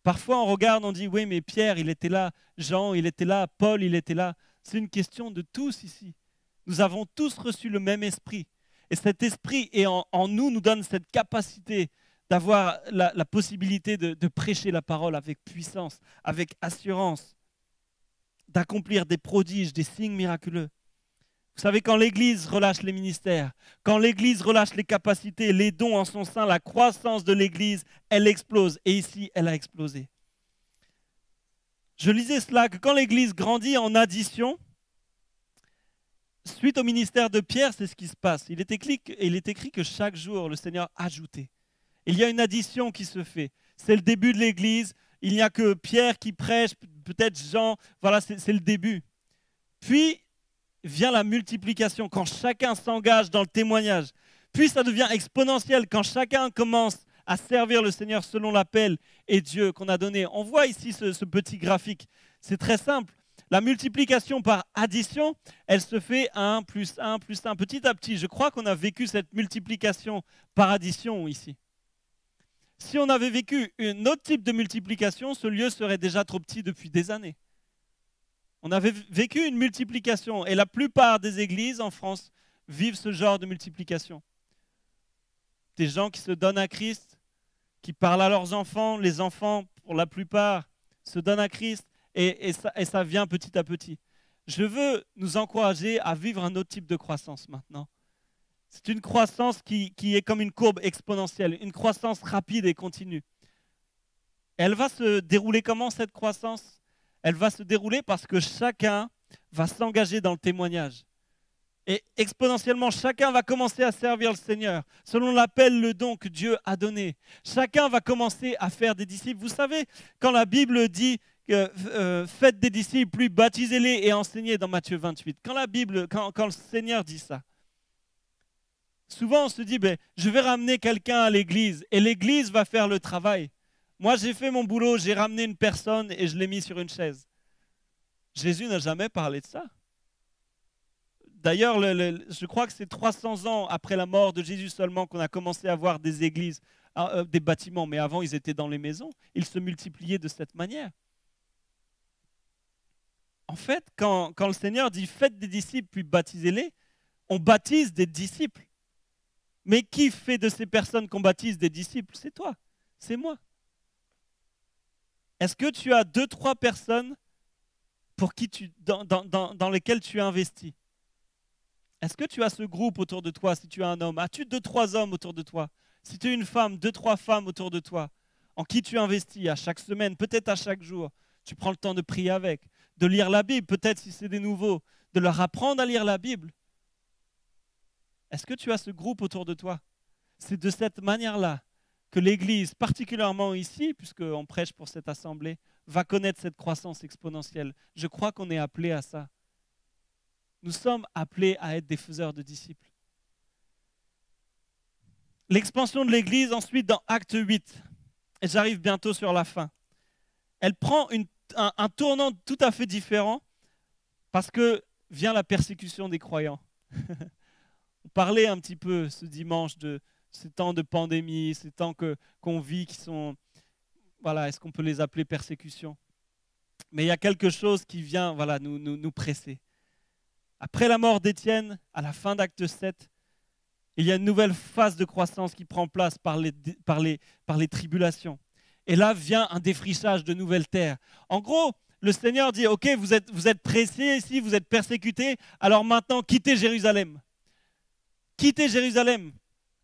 [SPEAKER 1] Parfois on regarde, on dit oui mais Pierre il était là, Jean il était là, Paul il était là. C'est une question de tous ici. Nous avons tous reçu le même esprit. Et cet esprit en nous, nous donne cette capacité d'avoir la possibilité de prêcher la parole avec puissance, avec assurance, d'accomplir des prodiges, des signes miraculeux. Vous savez, quand l'Église relâche les ministères, quand l'Église relâche les capacités, les dons en son sein, la croissance de l'Église, elle explose. Et ici, elle a explosé. Je lisais cela, que quand l'Église grandit en addition, suite au ministère de Pierre, c'est ce qui se passe. Il est écrit que chaque jour, le Seigneur ajoutait. Il y a une addition qui se fait. C'est le début de l'Église. Il n'y a que Pierre qui prêche, peut-être Jean. Voilà, c'est le début. Puis vient la multiplication, quand chacun s'engage dans le témoignage. Puis ça devient exponentiel, quand chacun commence à servir le Seigneur selon l'appel et Dieu qu'on a donné. On voit ici ce petit graphique. C'est très simple. La multiplication par addition, elle se fait 1 plus 1 plus 1, petit à petit. Je crois qu'on a vécu cette multiplication par addition ici. Si on avait vécu un autre type de multiplication, ce lieu serait déjà trop petit depuis des années. On avait vécu une multiplication et la plupart des églises en France vivent ce genre de multiplication. Des gens qui se donnent à Christ, qui parlent à leurs enfants, les enfants, pour la plupart, se donnent à Christ. Et ça vient petit à petit. Je veux nous encourager à vivre un autre type de croissance maintenant. C'est une croissance qui est comme une courbe exponentielle, une croissance rapide et continue. Elle va se dérouler comment cette croissance? Elle va se dérouler parce que chacun va s'engager dans le témoignage. Et exponentiellement, chacun va commencer à servir le Seigneur, selon l'appel, le don que Dieu a donné. Chacun va commencer à faire des disciples. Vous savez, quand la Bible dit faites des disciples, puis baptisez-les et enseignez dans Matthieu 28. Quand le Seigneur dit ça, souvent on se dit, je vais ramener quelqu'un à l'église et l'église va faire le travail. Moi j'ai fait mon boulot, j'ai ramené une personne et je l'ai mis sur une chaise. Jésus n'a jamais parlé de ça. D'ailleurs, je crois que c'est 300 ans après la mort de Jésus seulement qu'on a commencé à voir des églises, des bâtiments, mais avant ils étaient dans les maisons. Ils se multipliaient de cette manière. En fait, quand le Seigneur dit « faites des disciples puis baptisez-les », on baptise des disciples. Mais qui fait de ces personnes qu'on baptise des disciples? C'est toi, c'est moi. Est-ce que tu as 2-3 personnes pour qui dans lesquelles tu investis? Est-ce que tu as ce groupe autour de toi si tu es un homme? As-tu 2-3 hommes autour de toi? Si tu es une femme, 2-3 femmes autour de toi en qui tu investis à chaque semaine, peut-être à chaque jour. Tu prends le temps de prier avec, de lire la Bible, peut-être si c'est des nouveaux, de leur apprendre à lire la Bible. Est-ce que tu as ce groupe autour de toi? C'est de cette manière-là que l'Église, particulièrement ici, puisqu'on prêche pour cette assemblée, va connaître cette croissance exponentielle. Je crois qu'on est appelé à ça. Nous sommes appelés à être des faiseurs de disciples. L'expansion de l'Église, ensuite, dans Acte 8, et j'arrive bientôt sur la fin, elle prend un tournant tout à fait différent parce que vient la persécution des croyants. On parlait un petit peu ce dimanche de ces temps de pandémie, ces temps qu'on vit qui sont, voilà, est-ce qu'on peut les appeler persécutions? Mais il y a quelque chose qui vient nous presser. Après la mort d'Étienne, à la fin d'Acte 7, Il y a une nouvelle phase de croissance qui prend place par les tribulations. Et là vient un défrichage de nouvelles terres. En gros, le Seigneur dit, ok, vous êtes pressés ici, vous êtes persécutés, alors maintenant quittez Jérusalem. Quittez Jérusalem.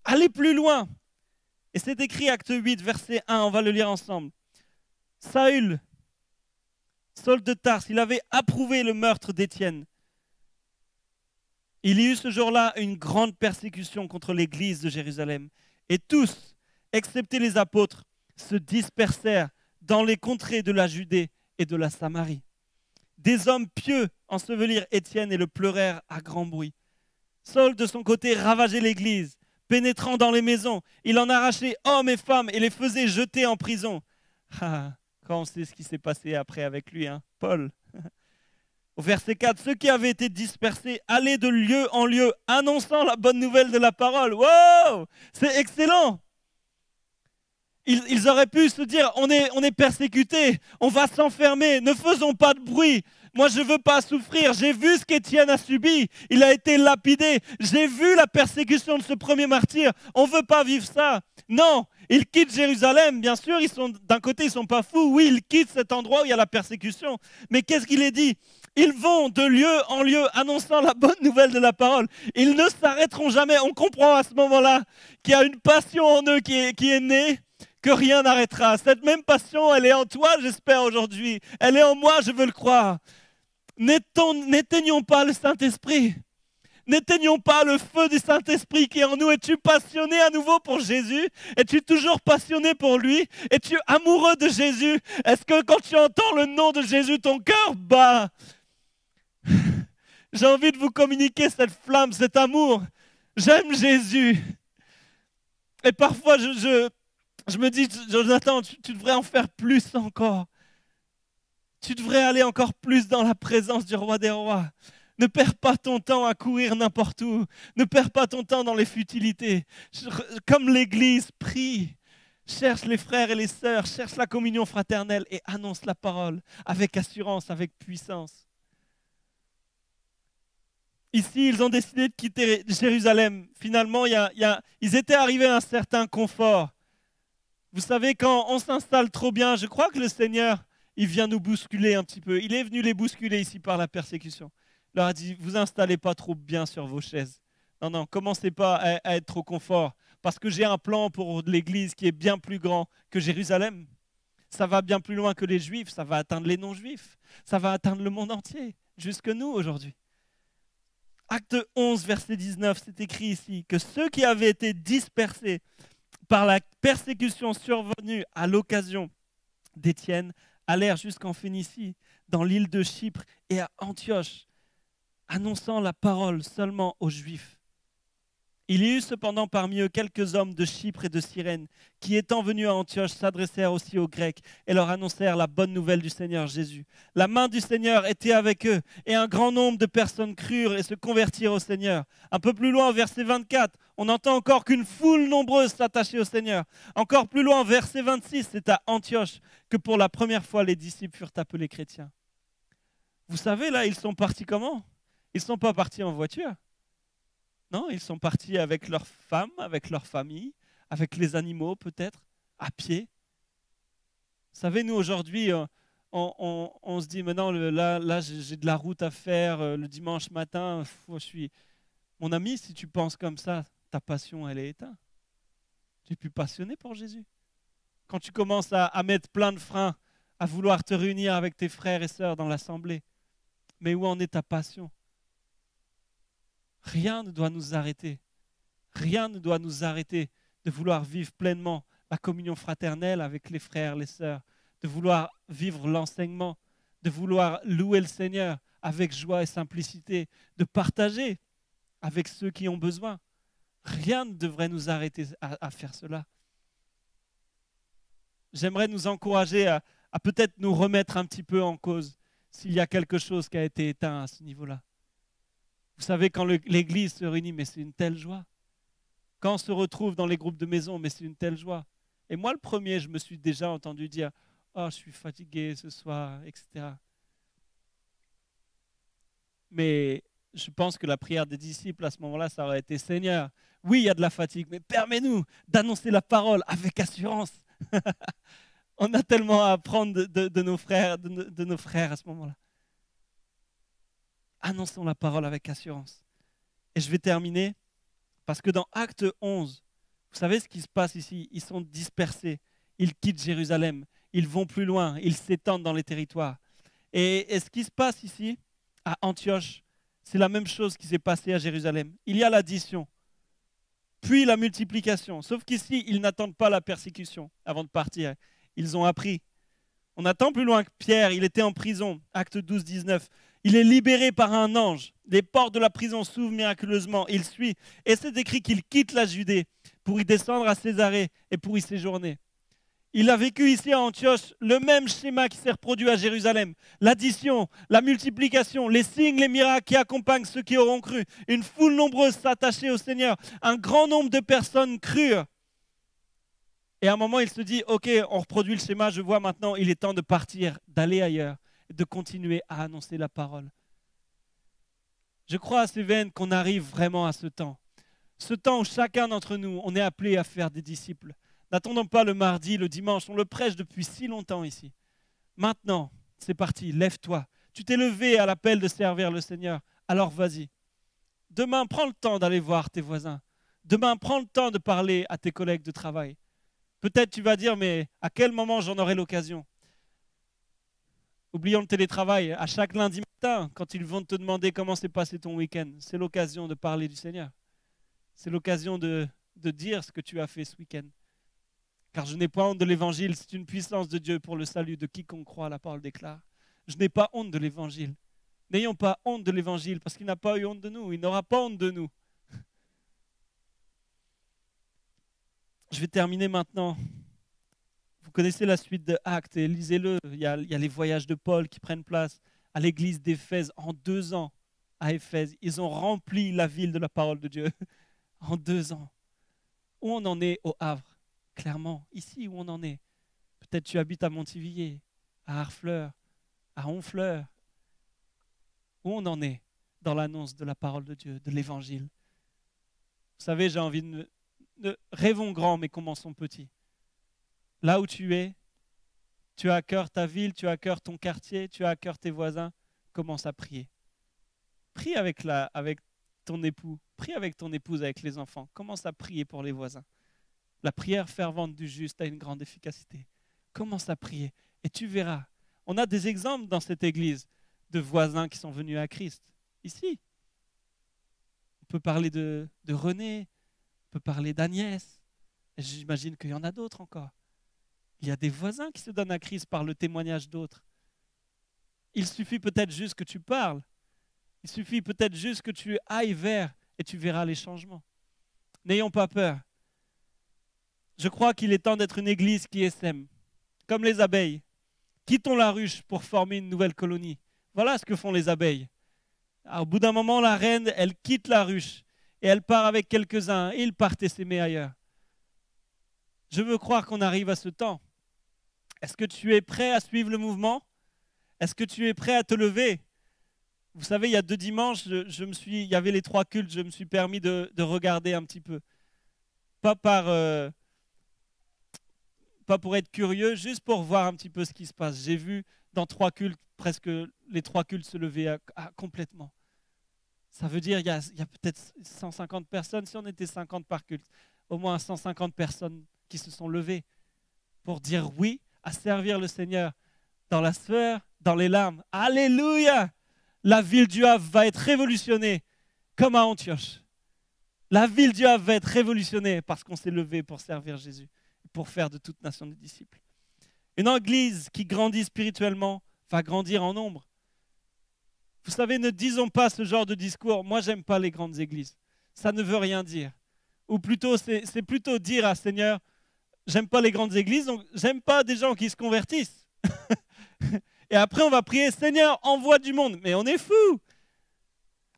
[SPEAKER 1] Allez plus loin. Et c'est écrit, acte 8, verset 1, on va le lire ensemble. Saül, Saul de Tarse, il avait approuvé le meurtre d'Étienne. Il y eut ce jour-là une grande persécution contre l'église de Jérusalem. Et tous, excepté les apôtres, se dispersèrent dans les contrées de la Judée et de la Samarie. Des hommes pieux ensevelirent Étienne et le pleurèrent à grand bruit. Saul, de son côté, ravageait l'église, pénétrant dans les maisons. Il en arrachait hommes et femmes et les faisait jeter en prison. Ah, quand on sait ce qui s'est passé après avec lui, hein, Paul. Au verset 4, ceux qui avaient été dispersés allaient de lieu en lieu, annonçant la bonne nouvelle de la parole. Wow, c'est excellent. Ils auraient pu se dire, on est persécutés, on va s'enfermer, ne faisons pas de bruit. Moi, je ne veux pas souffrir. J'ai vu ce qu'Étienne a subi. Il a été lapidé. J'ai vu la persécution de ce premier martyr. On ne veut pas vivre ça. Non, ils quittent Jérusalem. Bien sûr, d'un côté, ils ne sont pas fous. Oui, ils quittent cet endroit où il y a la persécution. Mais qu'est-ce qu'il est dit ? Ils vont de lieu en lieu annonçant la bonne nouvelle de la parole. Ils ne s'arrêteront jamais. On comprend à ce moment-là qu'il y a une passion en eux qui est née, que rien n'arrêtera. Cette même passion, elle est en toi, j'espère, aujourd'hui. Elle est en moi, je veux le croire. N'éteignons pas le Saint-Esprit. N'éteignons pas le feu du Saint-Esprit qui est en nous. Es-tu passionné à nouveau pour Jésus? Es-tu toujours passionné pour lui? Es-tu amoureux de Jésus? Est-ce que quand tu entends le nom de Jésus, ton cœur bat? J'ai envie de vous communiquer cette flamme, cet amour. J'aime Jésus. Et parfois, je me dis, Jonathan, tu devrais en faire plus encore. Tu devrais aller encore plus dans la présence du roi des rois. Ne perds pas ton temps à courir n'importe où. Ne perds pas ton temps dans les futilités. Comme l'Église, prie. Cherche les frères et les sœurs, cherche la communion fraternelle et annonce la parole avec assurance, avec puissance. Ici, ils ont décidé de quitter Jérusalem. Finalement, ils étaient arrivés à un certain confort. Vous savez, quand on s'installe trop bien, je crois que le Seigneur, il vient nous bousculer un petit peu. Il est venu les bousculer ici par la persécution. Il leur a dit, vous installez pas trop bien sur vos chaises. Non, commencez pas à être trop confort. Parce que j'ai un plan pour l'Église qui est bien plus grand que Jérusalem. Ça va bien plus loin que les Juifs. Ça va atteindre les non-Juifs. Ça va atteindre le monde entier. Jusque nous aujourd'hui. Acte 11, verset 19, c'est écrit ici que ceux qui avaient été dispersés par la persécution survenue à l'occasion d'Étienne allèrent jusqu'en Phénicie, dans l'île de Chypre et à Antioche, annonçant la parole seulement aux Juifs. Il y eut cependant parmi eux quelques hommes de Chypre et de Cyrène qui, étant venus à Antioche, s'adressèrent aussi aux Grecs et leur annoncèrent la bonne nouvelle du Seigneur Jésus. La main du Seigneur était avec eux et un grand nombre de personnes crurent et se convertirent au Seigneur. Un peu plus loin, au verset 24, on entend encore qu'une foule nombreuse s'attachait au Seigneur. Encore plus loin, verset 26, c'est à Antioche que pour la première fois les disciples furent appelés chrétiens. Vous savez, là, ils sont partis comment? Ils ne sont pas partis en voiture. Non, ils sont partis avec leurs femmes, avec leur famille, avec les animaux peut-être, à pied. Vous savez, nous aujourd'hui, on se dit maintenant, là j'ai de la route à faire le dimanche matin. Mon ami, si tu penses comme ça, ta passion, elle est éteinte. Tu n'es plus passionné pour Jésus. Quand tu commences à mettre plein de freins, à vouloir te réunir avec tes frères et sœurs dans l'assemblée, mais où en est ta passion? Rien ne doit nous arrêter. Rien ne doit nous arrêter de vouloir vivre pleinement la communion fraternelle avec les frères, les sœurs, de vouloir vivre l'enseignement, de vouloir louer le Seigneur avec joie et simplicité, de partager avec ceux qui ont besoin. Rien ne devrait nous arrêter à faire cela. J'aimerais nous encourager à peut-être nous remettre un petit peu en cause s'il y a quelque chose qui a été éteint à ce niveau-là. Vous savez, quand l'Église se réunit, mais c'est une telle joie. Quand on se retrouve dans les groupes de maison, mais c'est une telle joie. Et moi, le premier, je me suis déjà entendu dire « Oh, je suis fatigué ce soir, etc. » Mais Je pense que la prière des disciples à ce moment-là, ça aurait été Seigneur, oui, il y a de la fatigue, mais permets-nous d'annoncer la parole avec assurance. On a tellement à apprendre de nos frères, de nos frères à ce moment-là. Annonçons la parole avec assurance. Et je vais terminer parce que dans Acte 11, vous savez ce qui se passe ici? Ils sont dispersés, ils quittent Jérusalem, ils vont plus loin, ils s'étendent dans les territoires. Et ce qui se passe ici, à Antioche, c'est la même chose qui s'est passée à Jérusalem. Il y a l'addition, puis la multiplication. Sauf qu'ici, ils n'attendent pas la persécution avant de partir. Ils ont appris. On attend plus loin que Pierre, il était en prison, Acte 12, 19. Il est libéré par un ange. Les portes de la prison s'ouvrent miraculeusement. Il suit. Et c'est écrit qu'il quitte la Judée pour y descendre à Césarée et pour y séjourner. Il a vécu ici à Antioche le même schéma qui s'est reproduit à Jérusalem. L'addition, la multiplication, les signes, les miracles qui accompagnent ceux qui auront cru. Une foule nombreuse s'attachait au Seigneur. Un grand nombre de personnes crurent. Et à un moment, il se dit, ok, on reproduit le schéma, je vois maintenant, il est temps de partir, d'aller ailleurs, de continuer à annoncer la parole. Je crois à Cévennes qu'on arrive vraiment à ce temps où chacun d'entre nous, on est appelé à faire des disciples. N'attendons pas le mardi, le dimanche, on le prêche depuis si longtemps ici. Maintenant, c'est parti, lève-toi. Tu t'es levé à l'appel de servir le Seigneur, alors vas-y. Demain, prends le temps d'aller voir tes voisins. Demain, prends le temps de parler à tes collègues de travail. Peut-être tu vas dire, mais à quel moment j'en aurai l'occasion? Oublions le télétravail. À chaque lundi matin, quand ils vont te demander comment s'est passé ton week-end, c'est l'occasion de parler du Seigneur. C'est l'occasion de dire ce que tu as fait ce week-end. Car je n'ai pas honte de l'évangile, c'est une puissance de Dieu pour le salut de quiconque croit, la parole déclare. Je n'ai pas honte de l'évangile. N'ayons pas honte de l'évangile, parce qu'il n'a pas eu honte de nous, il n'aura pas honte de nous. Je vais terminer maintenant. Vous connaissez la suite de Actes et lisez-le. Il y a les voyages de Paul qui prennent place à l'église d'Éphèse en 2 ans. À Éphèse, ils ont rempli la ville de la parole de Dieu en 2 ans. Où on en est au Havre? Clairement, ici où on en est. Peut-être tu habites à Montivilliers, à Harfleur, à Honfleur. Où on en est dans l'annonce de la parole de Dieu, de l'évangile? Vous savez, j'ai envie de rêvons grand, mais commençons petit. Là où tu es, tu as à cœur ta ville, tu as à cœur ton quartier, tu as à cœur tes voisins, commence à prier. Prie avec ton époux, prie avec ton épouse, avec les enfants. Commence à prier pour les voisins. La prière fervente du juste a une grande efficacité. Commence à prier et tu verras. On a des exemples dans cette église de voisins qui sont venus à Christ. Ici, on peut parler de René, on peut parler d'Agnès. Et j'imagine qu'il y en a d'autres encore. Il y a des voisins qui se donnent à Christ par le témoignage d'autres. Il suffit peut-être juste que tu parles. Il suffit peut-être juste que tu ailles vers et tu verras les changements. N'ayons pas peur. Je crois qu'il est temps d'être une église qui essaime, comme les abeilles. Quittons la ruche pour former une nouvelle colonie. Voilà ce que font les abeilles. Alors, au bout d'un moment, la reine, elle quitte la ruche et elle part avec quelques-uns et ils partent s'aimer ailleurs. Je veux croire qu'on arrive à ce temps. Est-ce que tu es prêt à suivre le mouvement? Est-ce que tu es prêt à te lever? Vous savez, il y a 2 dimanches, il y avait les 3 cultes, je me suis permis de regarder un petit peu. Pas pour être curieux, juste pour voir un petit peu ce qui se passe. J'ai vu dans 3 cultes, presque les 3 cultes se lever complètement. Ça veut dire qu'il y a peut-être 150 personnes, si on était 50 par culte, au moins 150 personnes qui se sont levées pour dire oui à servir le Seigneur dans la sueur, dans les larmes. Alléluia! La ville du Havre va être révolutionnée comme à Antioche. La ville du Havre va être révolutionnée parce qu'on s'est levé pour servir Jésus, pour faire de toute nation des disciples. Une église qui grandit spirituellement va grandir en nombre. Vous savez, ne disons pas ce genre de discours. Moi, j'aime pas les grandes églises. Ça ne veut rien dire. Ou plutôt, c'est plutôt dire à Seigneur, j'aime pas les grandes églises, donc j'aime pas des gens qui se convertissent. Et après, on va prier, Seigneur, envoie du monde. Mais on est fous.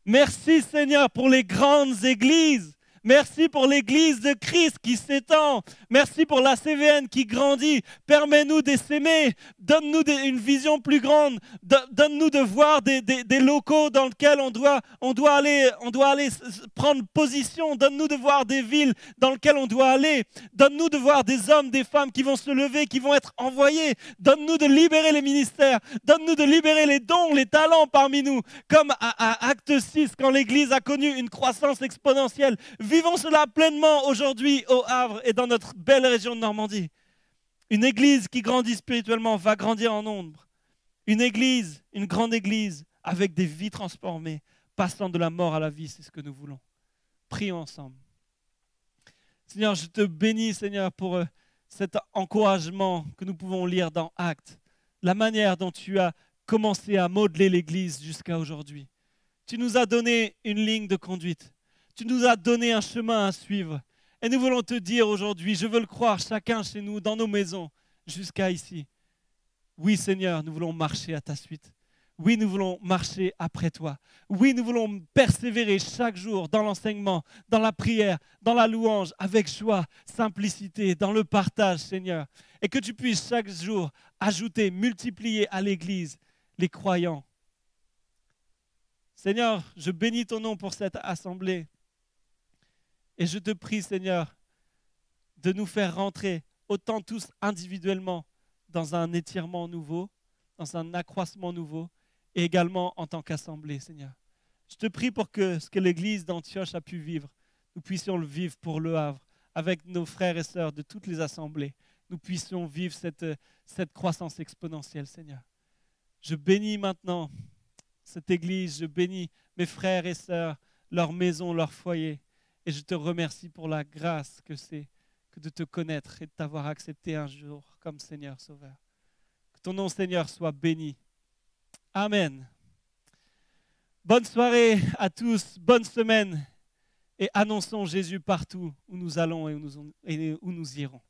[SPEAKER 1] Merci Seigneur pour les grandes églises. Merci pour l'Église de Christ qui s'étend. Merci pour la CVN qui grandit. Permets-nous de s'aimer. Donne-nous une vision plus grande. Donne-nous de voir des locaux dans lesquels on doit aller prendre position. Donne-nous de voir des villes dans lesquelles on doit aller. Donne-nous de voir des hommes, des femmes qui vont se lever, qui vont être envoyés. Donne-nous de libérer les ministères. Donne-nous de libérer les dons, les talents parmi nous. Comme à Acte 6, quand l'Église a connu une croissance exponentielle. Vivons cela pleinement aujourd'hui au Havre et dans notre belle région de Normandie. Une église qui grandit spirituellement va grandir en nombre. Une église, une grande église avec des vies transformées, passant de la mort à la vie, c'est ce que nous voulons. Prions ensemble. Seigneur, je te bénis, Seigneur, pour cet encouragement que nous pouvons lire dans Actes. La manière dont tu as commencé à modeler l'église jusqu'à aujourd'hui. Tu nous as donné une ligne de conduite. Tu nous as donné un chemin à suivre. Et nous voulons te dire aujourd'hui, je veux le croire, chacun chez nous, dans nos maisons, jusqu'à ici. Oui, Seigneur, nous voulons marcher à ta suite. Oui, nous voulons marcher après toi. Oui, nous voulons persévérer chaque jour dans l'enseignement, dans la prière, dans la louange, avec joie, simplicité, dans le partage, Seigneur. Et que tu puisses chaque jour ajouter, multiplier à l'Église les croyants. Seigneur, je bénis ton nom pour cette assemblée. Et je te prie, Seigneur, de nous faire rentrer, autant tous individuellement, dans un étirement nouveau, dans un accroissement nouveau, et également en tant qu'assemblée, Seigneur. Je te prie pour que ce que l'Église d'Antioche a pu vivre, nous puissions le vivre pour Le Havre, avec nos frères et sœurs de toutes les assemblées. Nous puissions vivre cette croissance exponentielle, Seigneur. Je bénis maintenant cette Église, je bénis mes frères et sœurs, leur maison, leur foyer. Et je te remercie pour la grâce que c'est que de te connaître et de t'avoir accepté un jour comme Seigneur Sauveur. Que ton nom, Seigneur, soit béni. Amen. Bonne soirée à tous, bonne semaine et annonçons Jésus partout où nous allons et où nous irons.